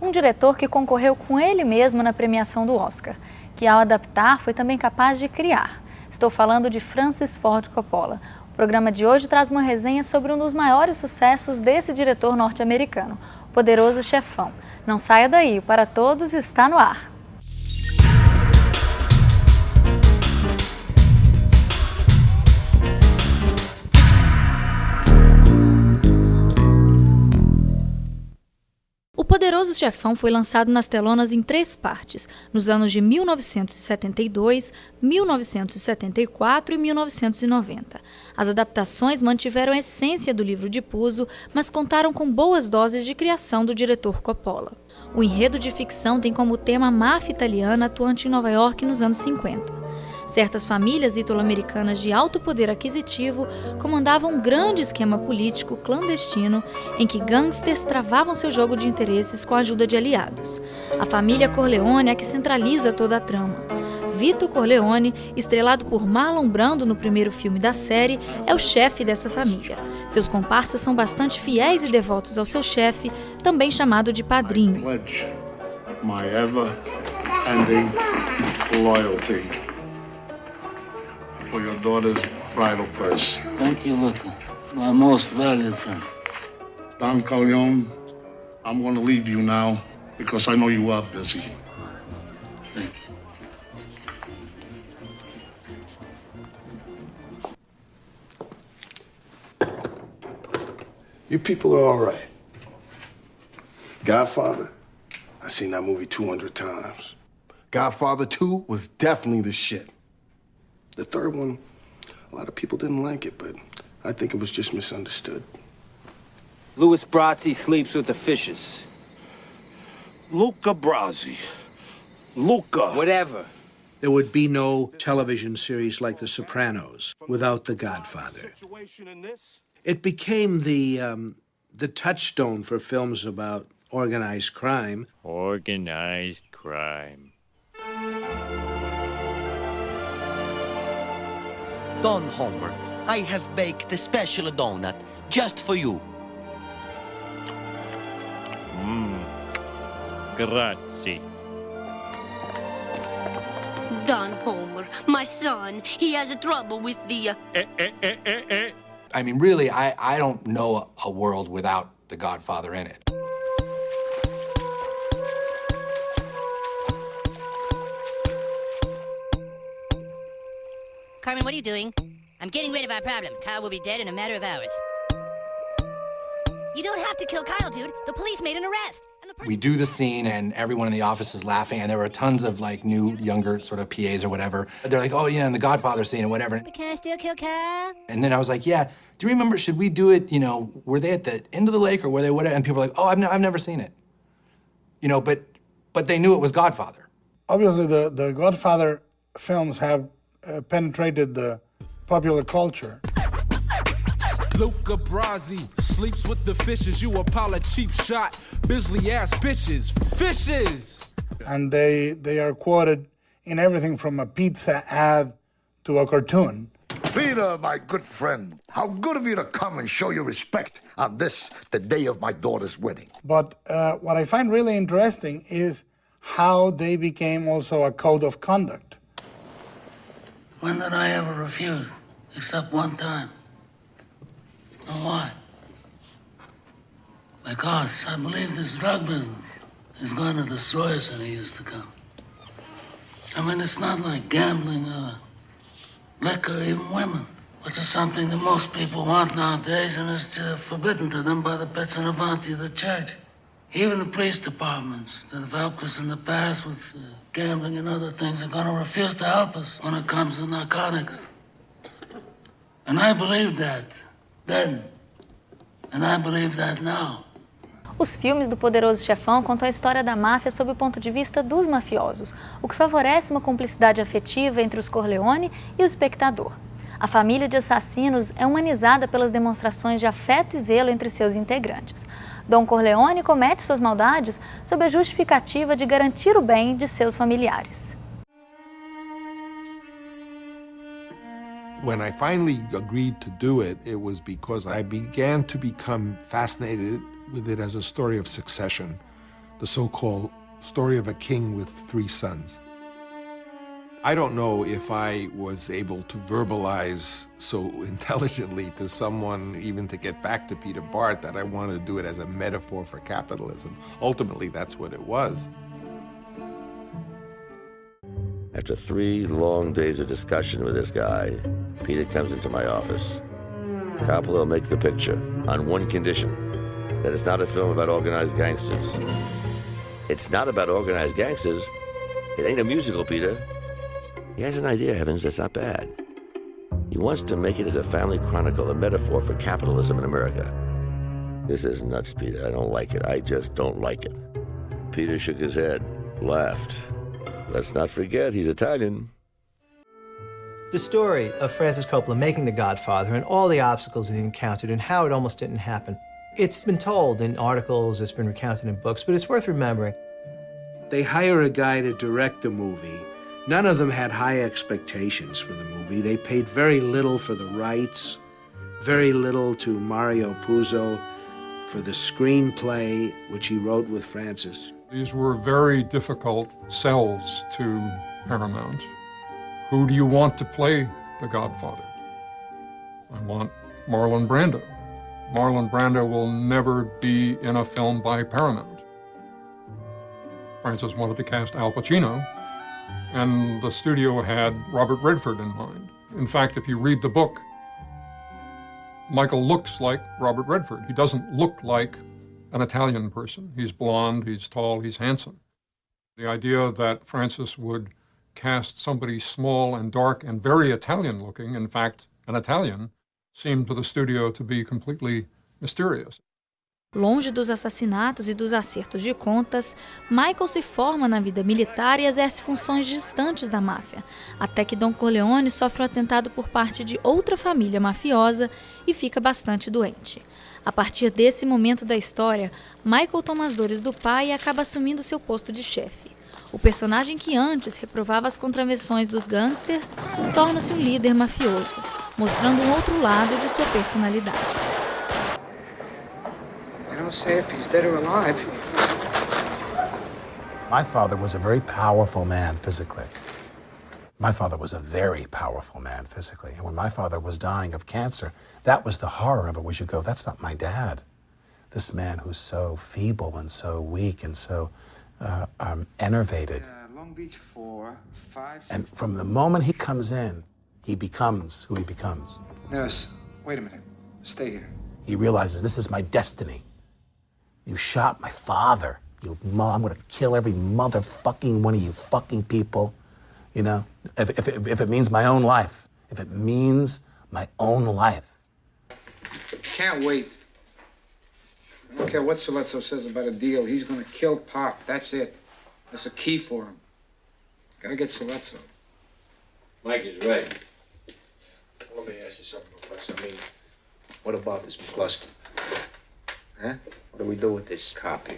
um diretor que concorreu com ele mesmo na premiação do Oscar, que ao adaptar foi também capaz de criar. Estou falando de Francis Ford Coppola. O programa de hoje traz uma resenha sobre um dos maiores sucessos desse diretor norte-americano, o Poderoso Chefão. Não saia daí, o Paratodos está no ar. O Poderoso Chefão foi lançado nas telonas em 3 partes, nos anos de 1972, 1974 e 1990. As adaptações mantiveram a essência do livro de Puzo, mas contaram com boas doses de criação do diretor Coppola. O enredo de ficção tem como tema a máfia italiana atuante em Nova York nos anos 50. Certas famílias italo-americanas de alto poder aquisitivo comandavam um grande esquema político clandestino em que gangsters travavam seu jogo de interesses com a ajuda de aliados. A família Corleone é a que centraliza toda a trama. Vito Corleone, estrelado por Marlon Brando no primeiro filme da série, é o chefe dessa família. Seus comparsas são bastante fiéis e devotos ao seu chefe, também chamado de padrinho. My ever-ending loyalty. For your daughter's bridal purse. Thank you, Luca. My most valued friend. Don Corleone, I'm going to leave you now because I know you are busy. Thank you. You people are all right. Godfather, I've seen that movie 200 times. Godfather 2 was definitely the shit. The third one, a lot of people didn't like it, but I think it was just misunderstood. Louis Brazzi sleeps with the fishes. Luca Brasi. Luca. Whatever. There would be no television series like The Sopranos without The Godfather. It became the touchstone for films about organized crime. Organized crime. Don Homer, I have baked a special donut just for you. Grazie. Don Homer, my son, he has trouble with the... I mean, really, I don't know a world without The Godfather in it. Carmen, what are you doing? I'm getting rid of our problem. Kyle will be dead in a matter of hours. You don't have to kill Kyle, dude. The police made an arrest. We do the scene, and everyone in the office is laughing, and there were tons of, like, new, younger sort of PAs or whatever. They're like, oh, yeah, in the Godfather scene and whatever. But can I still kill Kyle? And then I was like, yeah, do you remember, should we do it, you know, were they at the end of the lake or were they whatever? And people were like, oh, I've never seen it. You know, but they knew it was Godfather. Obviously, the Godfather films have penetrated the popular culture. Luca Brasi sleeps with the fishes. You a pile of cheap shot, Bisley ass bitches. Fishes! And they are quoted in everything from a pizza ad to a cartoon. Peter, my good friend, how good of you to come and show your respect on this, the day of my daughter's wedding. But what I find really interesting is how they became also a code of conduct. When did I ever refuse? Except one time. And why? Because I believe this drug business is going to destroy us in the years to come. I mean, it's not like gambling or liquor, even women, which is something that most people want nowadays, and it's forbidden to them by the Bits and Avanti of the church. Even the police departments that have helped us in the past with gambling and other things are going to refuse to help us when it comes to narcotics. And I believed that then, and I believe that now. Os filmes do Poderoso Chefão contam a história da máfia sob o ponto de vista dos mafiosos, o que favorece uma cumplicidade afetiva entre os Corleone e o espectador. A família de assassinos é humanizada pelas demonstrações de afeto e zelo entre seus integrantes. Don Corleone comete suas maldades sob a justificativa de garantir o bem de seus familiares. When I finally agreed to do it, it was because I began to become fascinated with it as a story of succession. the so-called story of a king with 3 sons. I don't know if I was able to verbalize so intelligently to someone, even to get back to Peter Bart, that I wanted to do it as a metaphor for capitalism. Ultimately, that's what it was. After 3 long days of discussion with this guy, Peter comes into my office. Coppola makes the picture on one condition, that it's not a film about organized gangsters. It's not about organized gangsters. It ain't a musical, Peter. He has an idea, Heavens, that's not bad. He wants to make it as a family chronicle, a metaphor for capitalism in America. This is nuts, Peter. I don't like it. I just don't like it. Peter shook his head, laughed. Let's not forget, he's Italian. The story of Francis Coppola making The Godfather and all the obstacles he encountered and how it almost didn't happen. It's been told in articles, it's been recounted in books, but it's worth remembering. They hire a guy to direct the movie. None of them had high expectations for the movie. They paid very little for the rights, very little to Mario Puzo for the screenplay, which he wrote with Francis. These were very difficult sells to Paramount. Who do you want to play the Godfather? I want Marlon Brando. Marlon Brando will never be in a film by Paramount. Francis wanted to cast Al Pacino, and the studio had Robert Redford in mind. In fact, if you read the book, Michael looks like Robert Redford. He doesn't look like an Italian person. He's blonde, he's tall, he's handsome. The idea that Francis would cast somebody small and dark and very Italian-looking, in fact, an Italian, seemed to the studio to be completely mysterious. Longe dos assassinatos e dos acertos de contas, Michael se forma na vida militar e exerce funções distantes da máfia, até que Don Corleone sofre um atentado por parte de outra família mafiosa e fica bastante doente. A partir desse momento da história, Michael toma as dores do pai e acaba assumindo seu posto de chefe. O personagem que antes reprovava as contravenções dos gangsters torna-se um líder mafioso, mostrando um outro lado de sua personalidade. They don't say if he's dead or alive. My father was a very powerful man physically. My father was a very powerful man physically. And when my father was dying of cancer, that was the horror of it, was you go, that's not my dad. This man who's so feeble and so weak and so enervated. Long Beach 4, 5, 6. And from the moment he comes in, he becomes who he becomes. Nurse, wait a minute. Stay here. He realizes this is my destiny. You shot my father. I'm gonna kill every motherfucking one of you fucking people. You know, if it means my own life. If it means my own life. Can't wait. I don't care what Soletso says about a deal. He's gonna kill Pop. That's it. That's the key for him. Gotta get Soletso. Mike is right. Let me ask you something, Professor. I mean, what about this McCluskey? Huh? What do we do with this copy?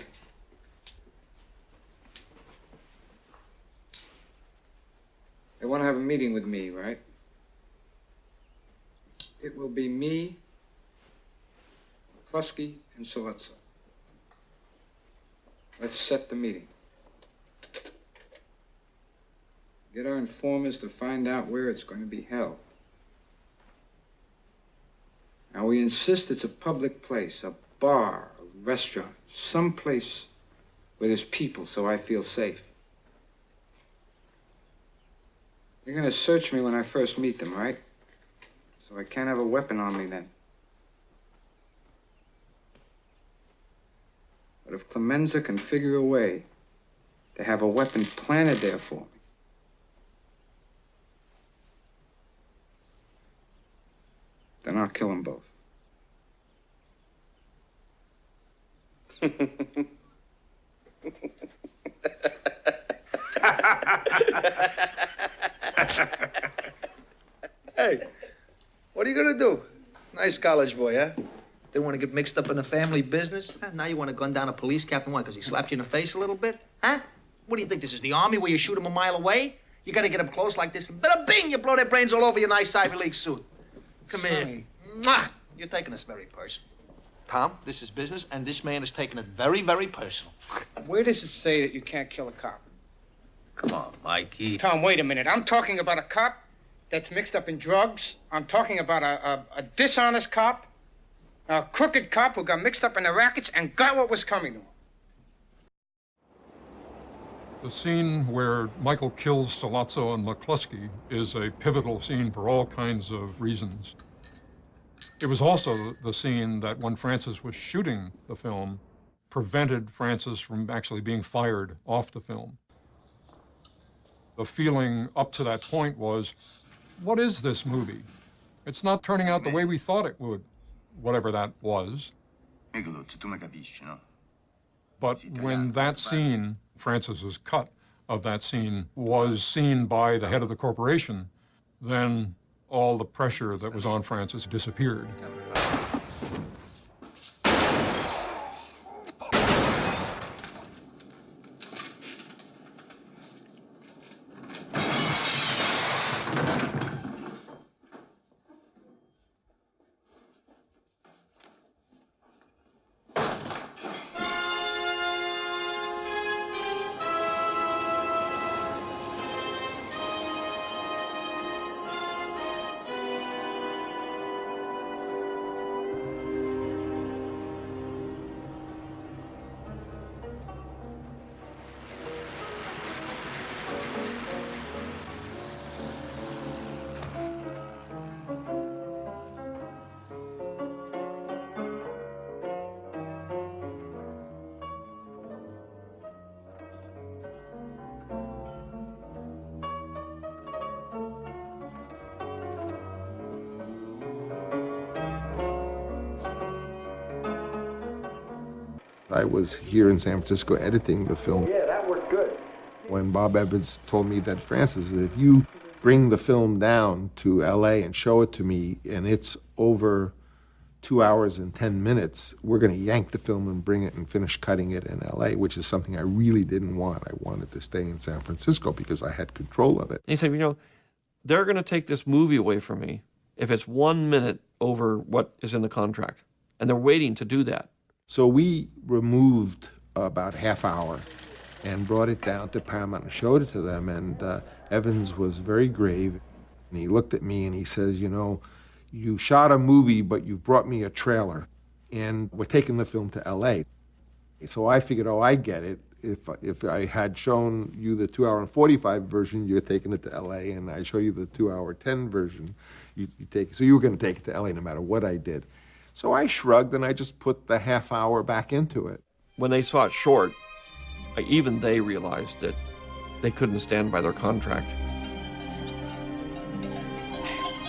They want to have a meeting with me, right? It will be me, McCluskey, and Soletso. Let's set the meeting. Get our informers to find out where it's going to be held. Now, we insist it's a public place, a bar, a restaurant, some place where there's people so I feel safe. They're going to search me when I first meet them, right? So I can't have a weapon on me then. But if Clemenza can figure a way to have a weapon planted there for me, then I'll kill them both. Hey, what are you gonna do? Nice college boy, huh? Didn't want to get mixed up in the family business? Huh? Now you want to gun down a police captain, why? Because he slapped you in the face a little bit? Huh? What do you think, this is the army where you shoot him a mile away? You gotta get up close like this, and bada bing, you blow their brains all over your nice Ivy League suit. Come here. Mwah! You're taking this very personal. Tom, this is business, and this man is taking it very, very personal. Where does it say that you can't kill a cop? Come on, Mikey. Tom, wait a minute. I'm talking about a cop that's mixed up in drugs. I'm talking about a dishonest cop, a crooked cop who got mixed up in the rackets and got what was coming to him. The scene where Michael kills Sollozzo and McCluskey is a pivotal scene for all kinds of reasons. It was also the scene that when Francis was shooting the film, prevented Francis from actually being fired off the film. The feeling up to that point was, what is this movie? It's not turning out the way we thought it would, whatever that was. But when that scene, Francis's cut of that scene, was seen by the head of the corporation, then all the pressure that was on Francis disappeared. I was here in San Francisco editing the film. Yeah, that worked good. When Bob Evans told me that, Francis, if you bring the film down to LA and show it to me and it's over 2 hours and 10 minutes, we're going to yank the film and bring it and finish cutting it in LA, which is something I really didn't want. I wanted to stay in San Francisco because I had control of it. And he said, you know, they're going to take this movie away from me if it's 1 minute over what is in the contract. And they're waiting to do that. So we removed about half hour and brought it down to Paramount and showed it to them. And Evans was very grave. And he looked at me and he says, you know, you shot a movie, but you brought me a trailer. And we're taking the film to LA. So I figured, oh, I get it. If I had shown you the 2 hour and 45 version, you're taking it to LA. And I show you the 2 hour 10 version, you take it. So you were going to take it to LA no matter what I did. So I shrugged and I just put the half hour back into it. When they saw it short, even they realized that they couldn't stand by their contract.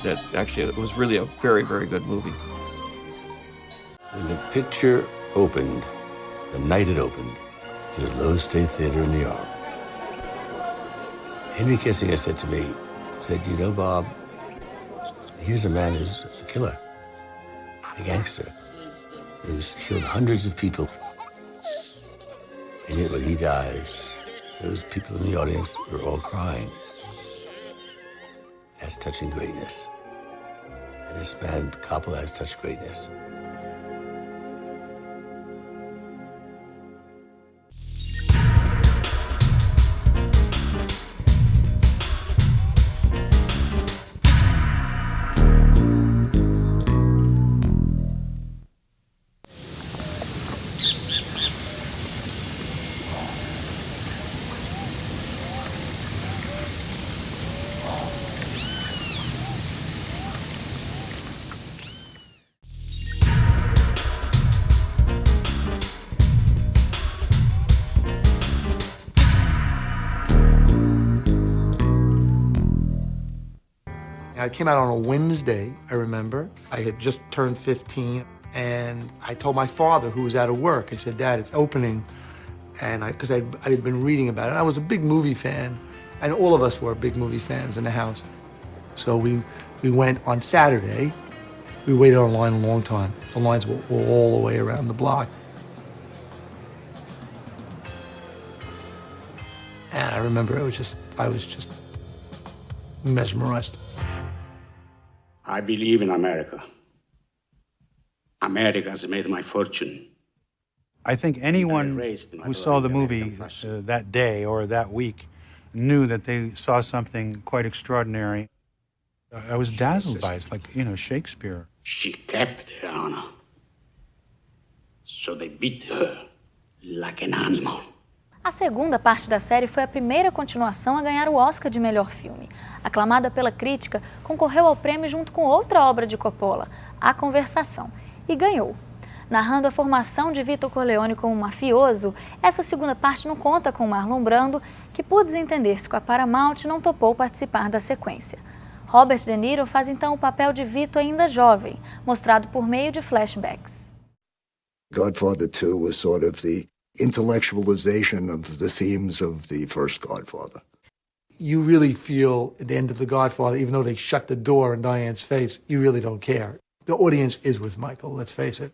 That actually it was really a very, very good movie. When the picture opened, the night it opened, to the Lowe State Theater in New York, Henry Kissinger said to me, you know, Bob, here's a man who's a killer. A gangster who's killed hundreds of people. And yet when he dies, those people in the audience were all crying. That's touching greatness. And this man, Coppola, has touched greatness. I came out on a Wednesday, I remember. I had just turned 15, and I told my father, who was out of work, I said, Dad, it's opening. And because I had been reading about it. And I was a big movie fan, and all of us were big movie fans in the house. So we went on Saturday. We waited on line a long time. The lines were all the way around the block. And I remember I was just mesmerized. I believe in America. America's made my fortune. I think anyone who saw the movie that day or that week knew that they saw something quite extraordinary. I was dazzled by it. It's like, Shakespeare. She kept her honor. So they beat her like an animal. A segunda parte da série foi a primeira continuação a ganhar o Oscar de melhor filme. Aclamada pela crítica, concorreu ao prêmio junto com outra obra de Coppola, A Conversação, e ganhou. Narrando a formação de Vito Corleone como mafioso, essa segunda parte não conta com Marlon Brando, que, por desentender-se com a Paramount, não topou participar da sequência. Robert De Niro faz então o papel de Vito ainda jovem, mostrado por meio de flashbacks. Godfather 2 was sort of the intellectualization of the themes of the first Godfather. You really feel at the end of The Godfather, even though they shut the door in Diane's face, you really don't care. The audience is with Michael, let's face it.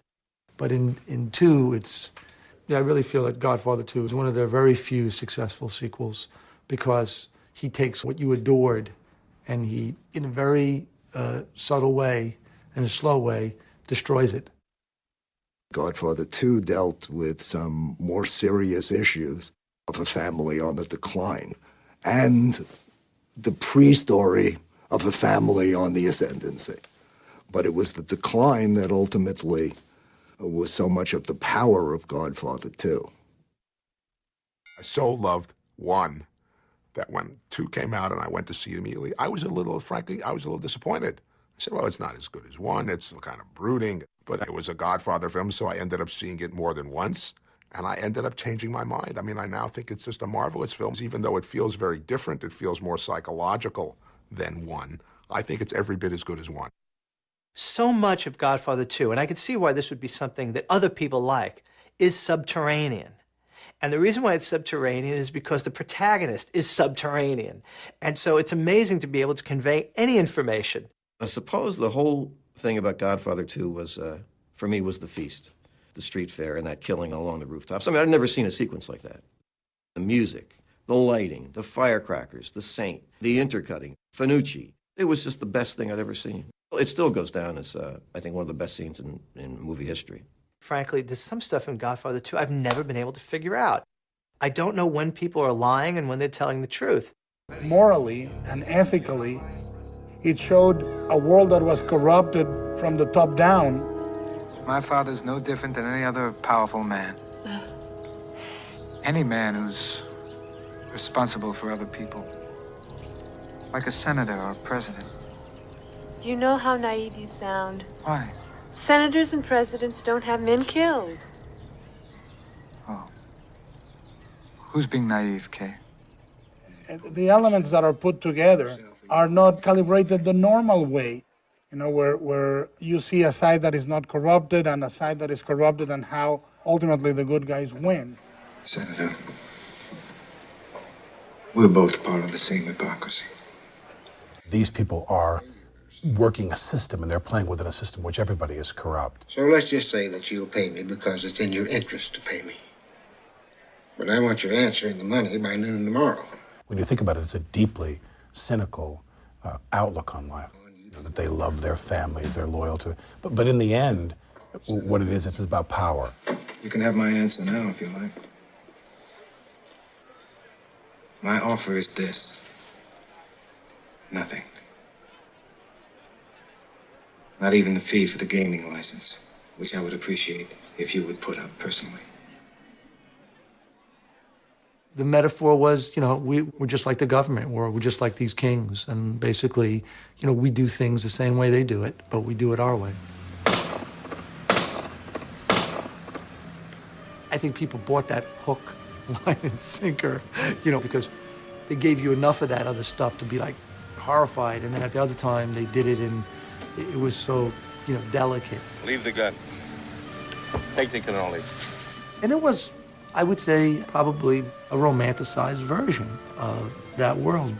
But in 2, I really feel that Godfather 2 is one of their very few successful sequels because he takes what you adored and he, in a very subtle way and a slow way, destroys it. Godfather 2 dealt with some more serious issues of a family on the decline and the pre-story of a family on the ascendancy. But it was the decline that ultimately was so much of the power of Godfather 2. I so loved 1 that when 2 came out and I went to see it immediately, frankly, I was a little disappointed. I said, well, it's not as good as 1. It's kind of brooding. But it was a Godfather film, so I ended up seeing it more than once. And I ended up changing my mind. I mean, I now think it's just a marvelous film. Even though it feels very different, it feels more psychological than 1. I think it's every bit as good as 1. So much of Godfather 2, and I can see why this would be something that other people like, is subterranean. And the reason why it's subterranean is because the protagonist is subterranean. And so it's amazing to be able to convey any information. I suppose the whole thing about Godfather 2 was, for me, was the feast, the street fair, and that killing along the rooftops. I mean, I'd never seen a sequence like that. The music, the lighting, the firecrackers, the saint, the intercutting, Fanucci. It was just the best thing I'd ever seen. It still goes down as, I think, one of the best scenes in movie history. Frankly, there's some stuff in Godfather 2 I've never been able to figure out. I don't know when people are lying and when they're telling the truth. Morally and ethically, it showed a world that was corrupted from the top down. My father's no different than any other powerful man. Any man who's responsible for other people. Like a senator or a president. Do you know how naive you sound? Why? Senators and presidents don't have men killed. Oh. Who's being naive, Kay? The elements that are put together are not calibrated the normal way. You know, where you see a side that is not corrupted and a side that is corrupted and how ultimately the good guys win. Senator, we're both part of the same hypocrisy. These people are working a system, and they're playing within a system which everybody is corrupt. So let's just say that you'll pay me because it's in your interest to pay me. But I want your answer in the money by noon tomorrow. When you think about it, it's a deeply cynical outlook on life. You know, that they love their families, they're loyal to it. But in the end, what it is, it's about power. You can have my answer now if you like. My offer is this. Nothing. Not even the fee for the gaming license, which I would appreciate if you would put up personally. The metaphor was, we're just like the government, we're just like these kings. And basically, we do things the same way they do it, but we do it our way. I think people bought that hook, line, and sinker, because they gave you enough of that other stuff to be like horrified. And then at the other time, they did it and it was so, delicate. Leave the gun. Take the cannoli. And it was, I would say, probably a romanticized version of that world.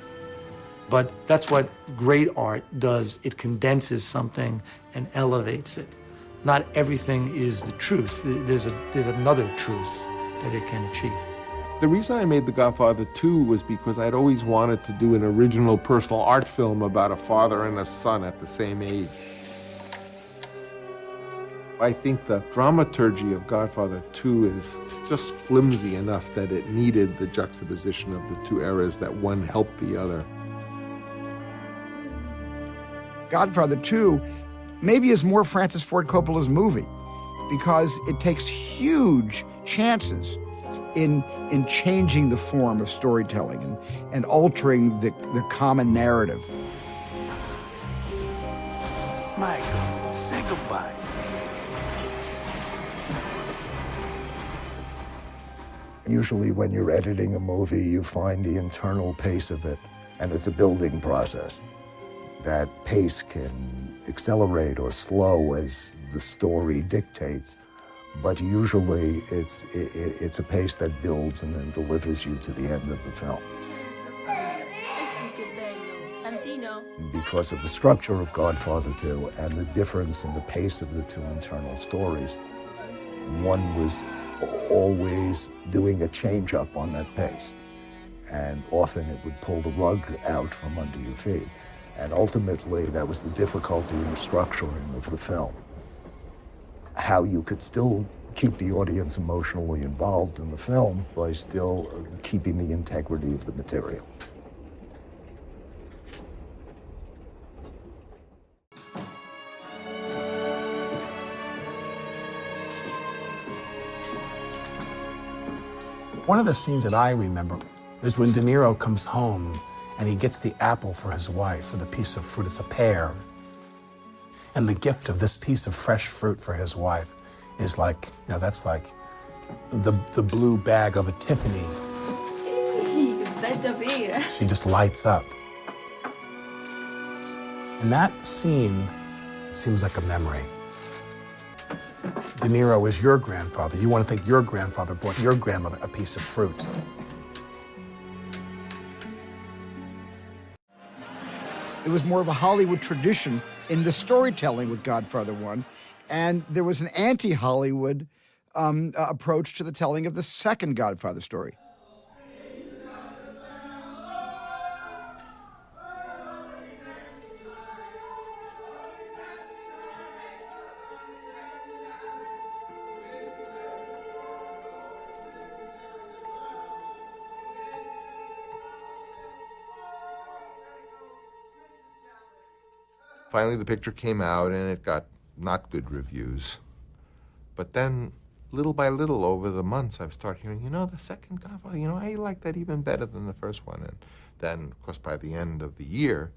But that's what great art does. It condenses something and elevates it. Not everything is the truth. There's another truth that it can achieve. The reason I made The Godfather 2 was because I'd always wanted to do an original personal art film about a father and a son at the same age. I think the dramaturgy of Godfather 2 is just flimsy enough that it needed the juxtaposition of the two eras, that one helped the other. Godfather 2 maybe is more Francis Ford Coppola's movie because it takes huge chances in changing the form of storytelling and altering the common narrative. Michael, say goodbye. Usually when you're editing a movie, you find the internal pace of it, and it's a building process. That pace can accelerate or slow as the story dictates, but usually it's a pace that builds and then delivers you to the end of the film. Because of the structure of Godfather 2 and the difference in the pace of the two internal stories, one was always doing a change-up on that pace, and often it would pull the rug out from under your feet. And ultimately, that was the difficulty in the structuring of the film. How you could still keep the audience emotionally involved in the film by still keeping the integrity of the material. One of the scenes that I remember is when De Niro comes home and he gets the apple for his wife, or the piece of fruit. It's a pear. And the gift of this piece of fresh fruit for his wife is like, that's like the blue bag of a Tiffany. She just lights up. And that scene seems like a memory. De Niro is your grandfather. You want to think your grandfather bought your grandmother a piece of fruit. There was more of a Hollywood tradition in the storytelling with Godfather 1, and there was an anti-Hollywood approach to the telling of the second Godfather story. Finally, the picture came out, and it got not good reviews. But then, little by little, over the months, I've started hearing, the second Godfather, I like that even better than the first one. And then, of course, by the end of the year,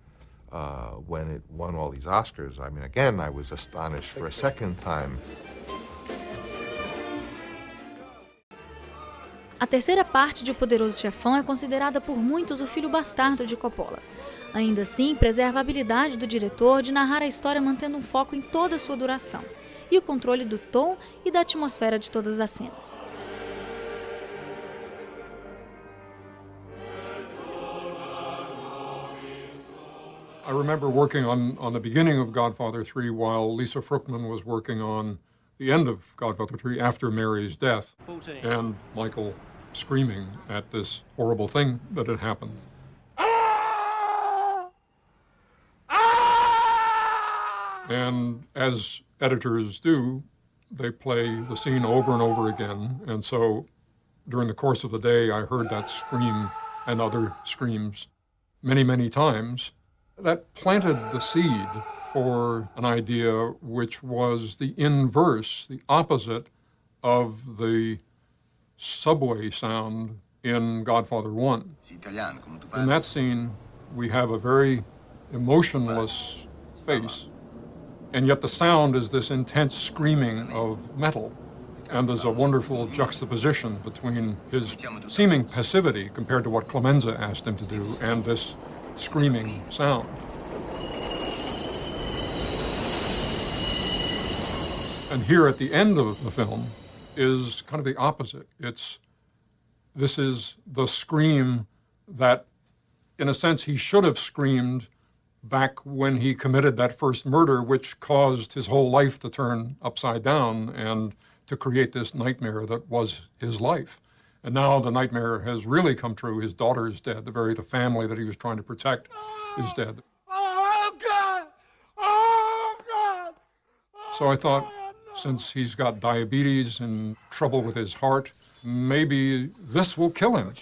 when it won all these Oscars, again, I was astonished for a second time. A terceira parte de O Poderoso Chefão é considerada por muitos o filho bastardo de Coppola. Ainda assim, preserva a habilidade do diretor de narrar a história mantendo um foco em toda a sua duração e o controle do tom e da atmosfera de todas as cenas. I remember working on the beginning of Godfather 3 while Lisa Fruchtman was working on the end of Godfather 3 after Mary's death, and Michael screaming at this horrible thing that had happened. And as editors do, they play the scene over and over again. And so during the course of the day, I heard that scream and other screams many, many times. That planted the seed for an idea which was the inverse, the opposite of the subway sound in Godfather 1. In that scene, we have a very emotionless face, and yet the sound is this intense screaming of metal. And there's a wonderful juxtaposition between his seeming passivity compared to what Clemenza asked him to do and this screaming sound. And here at the end of the film is kind of the opposite. This is the scream that, in a sense, he should have screamed back when he committed that first murder, which caused his whole life to turn upside down and to create this nightmare that was his life. And now the nightmare has really come true. His daughter is dead. The family that he was trying to protect is dead. Oh, God! Oh, God! So I thought, since he's got diabetes and trouble with his heart, maybe this will kill him.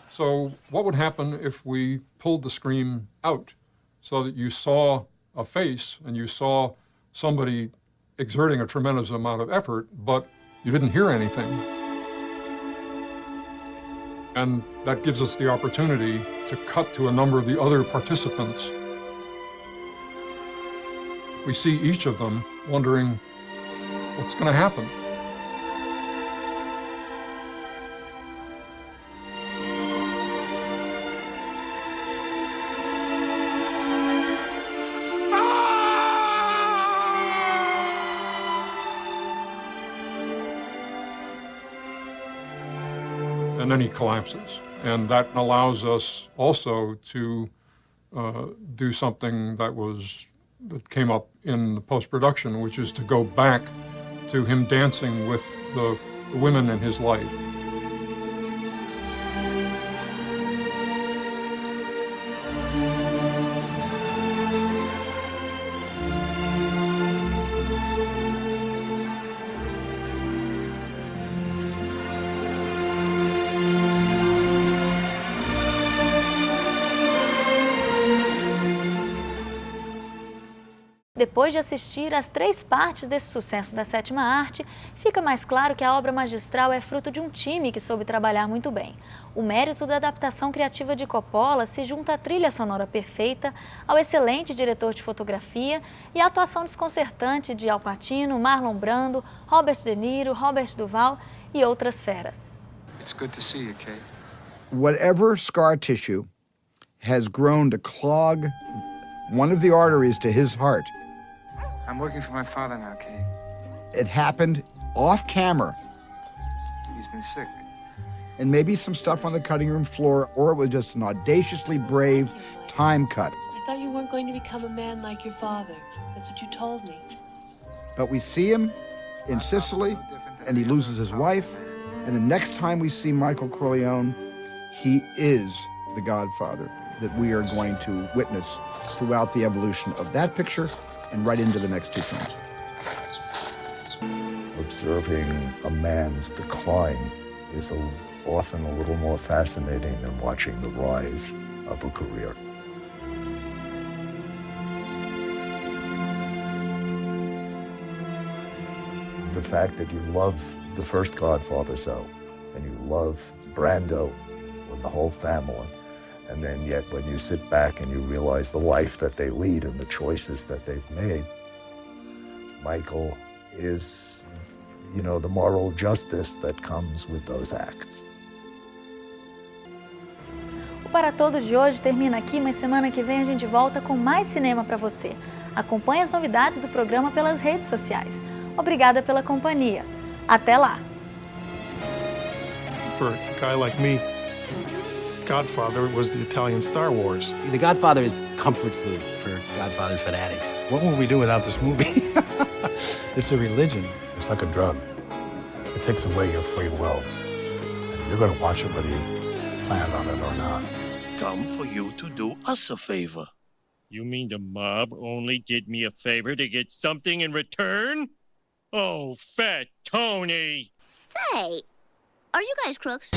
So what would happen if we pulled the scream out so that you saw a face and you saw somebody exerting a tremendous amount of effort, but you didn't hear anything? And that gives us the opportunity to cut to a number of the other participants. We see each of them wondering, what's going to happen? And then he collapses. And that allows us also to do something that came up in the post-production, which is to go back to him dancing with the women in his life. Depois de assistir às 3 partes desse sucesso da sétima arte, fica mais claro que a obra magistral é fruto de um time que soube trabalhar muito bem. O mérito da adaptação criativa de Coppola se junta à trilha sonora perfeita, ao excelente diretor de fotografia e à atuação desconcertante de Al Pacino, Marlon Brando, Robert De Niro, Robert Duvall e outras feras. It's good to see you, Kate. Whatever scar tissue has grown to clog one of the arteries to his heart, I'm working for my father now, Kate. it happened off camera. He's been sick. And maybe some stuff on the cutting room floor, or it was just an audaciously brave time cut. I thought you weren't going to become a man like your father. That's what you told me. But we see him in Sicily, and he loses his wife, and the next time we see Michael Corleone, he is the Godfather that we are going to witness throughout the evolution of that picture and right into the next 2 films. Observing a man's decline is often a little more fascinating than watching the rise of a career. The fact that you love the first Godfather so, and you love Brando and the whole family, and then yet when you sit back and you realize the life that they lead and the choices that they've made, Michael is, the moral justice that comes with those acts. O Paratodos de hoje termina aqui, mas semana que vem a gente volta com mais cinema para você. Acompanhe as novidades do programa pelas redes sociais. Obrigada pela companhia. Até lá! For a guy like me, Godfather was the Italian Star Wars. The Godfather is comfort food for Godfather fanatics. What would we do without this movie? It's a religion. It's like a drug. It takes away your free will. And you're going to watch it whether you plan on it or not. Come for you to do us a favor. You mean the mob only did me a favor to get something in return? Oh, Fat Tony! Say, are you guys crooks?